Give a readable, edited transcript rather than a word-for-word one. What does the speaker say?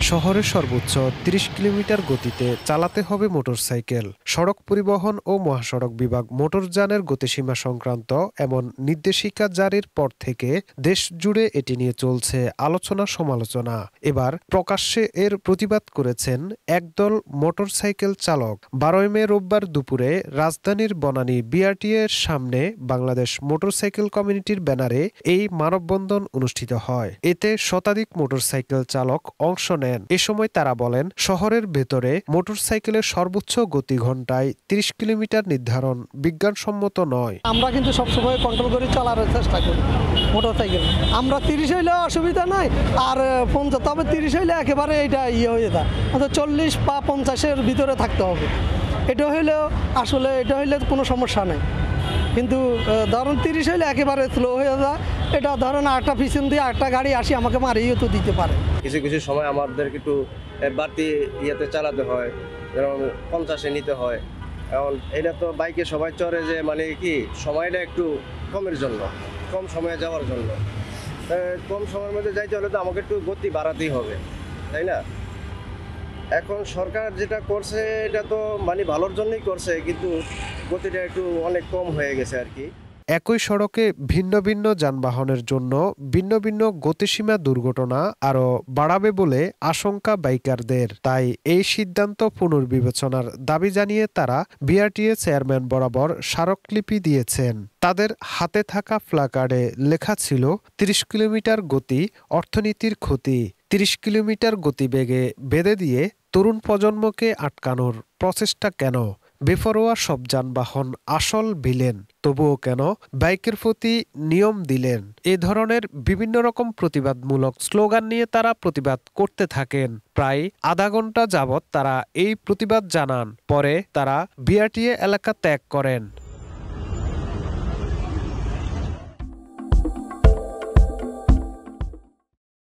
শহরে সর্বোচ্চ ৩০ কিলোমিটার গতিতে চালাতে হবে মোটরসাইকেল। সড়ক পরিবহন ও মহাসড়ক বিভাগ মোটরযানের গতিসীমা সংক্রান্ত এমন নির্দেশিকা জারির পর থেকে দেশ জুড়ে এটি নিয়ে চলছে আলোচনা সমালোচনা। এবার প্রকাশ্যে এর প্রতিবাদ করেছেন একদল মোটরসাইকেল চালক। ১২ মে রোববার দুপুরে রাজধানীর বনানী বিআরটিএ এর সামনে বাংলাদেশ মোটরসাইকেল কমিউনিটির ব্যানারে এই মানববন্ধন অনুষ্ঠিত হয়। এতে শতাধিক মোটরসাইকেল চালক অংশ নেন। এ সময় তারা বলেন, শহরের ভেতরে মোটরসাইকেলের সর্বোচ্চ গতি ঘন্টায় ৩০ কিলোমিটার নির্ধারণ বিজ্ঞানসম্মত নয়। আমরা কিন্তু সবসময় কন্ট্রোল করে চালানোর চেষ্টা করি মোটরসাইকেল। আমরা ৩০ হইলে অসুবিধা নাই, আর ৫০, তবে ৩০ হইলে একেবারে এটা হয়ে যায়, অর্থাৎ ৪০ বা ৫০-এর ভিতরে থাকতে হবে। এটা হইলেও আসলে এটা হইলে কোনো সমস্যা নেই, কিন্তু ধরুন ৩০ হইলে একেবারে স্লো হয়ে যায়। এটা ধরেন আটটা পিছন দিয়ে আটটা গাড়ি আসি আমাকে মারিয়ে তো দিতে পারে। কিছু কিছু সময় আমাদের একটু বাড়তি ইয়েতে চালাতে হয়, যেমন ৫০-এ নিতে হয়। এখন এটা তো বাইকে সবাই চড়ে যে মানে কি সময়টা একটু কমের জন্য, কম সময়ে যাওয়ার জন্য। কম সময়ের মধ্যে যাইতে হলে তো আমাকে একটু গতি বাড়াতেই হবে, তাই না? এখন সরকার যেটা করছে এটা তো মানে ভালোর জন্যই করছে, কিন্তু গতিটা একটু অনেক কম হয়ে গেছে আর কি। একই সড়কে ভিন্ন ভিন্ন যানবাহনের জন্য ভিন্ন ভিন্ন গতিসীমা দুর্ঘটনা আরও বাড়াবে বলে আশঙ্কা বাইকারদের। তাই এই সিদ্ধান্ত পুনর্বিবেচনার দাবি জানিয়ে তারা বিআরটিএ চেয়ারম্যান বরাবর স্মারকলিপি দিয়েছেন। তাদের হাতে থাকা প্ল্যাকার্ডে লেখা ছিল, ৩০ কিলোমিটার গতি অর্থনীতির ক্ষতি। ৩০ কিলোমিটার গতিবেগে বেঁধে দিয়ে তরুণ প্রজন্মকে আটকানোর প্রচেষ্টা কেন? বেপরোয়া সব যানবাহন আসল ভিলেন, তবুও কেন বাইকের প্রতি নিয়ম দিলেন? এ ধরনের বিভিন্ন রকম প্রতিবাদমূলক স্লোগান নিয়ে তারা প্রতিবাদ করতে থাকেন। প্রায় আধা ঘন্টা যাবৎ তারা এই প্রতিবাদ জানান। পরে তারা বিআরটিএ এলাকা ত্যাগ করেন।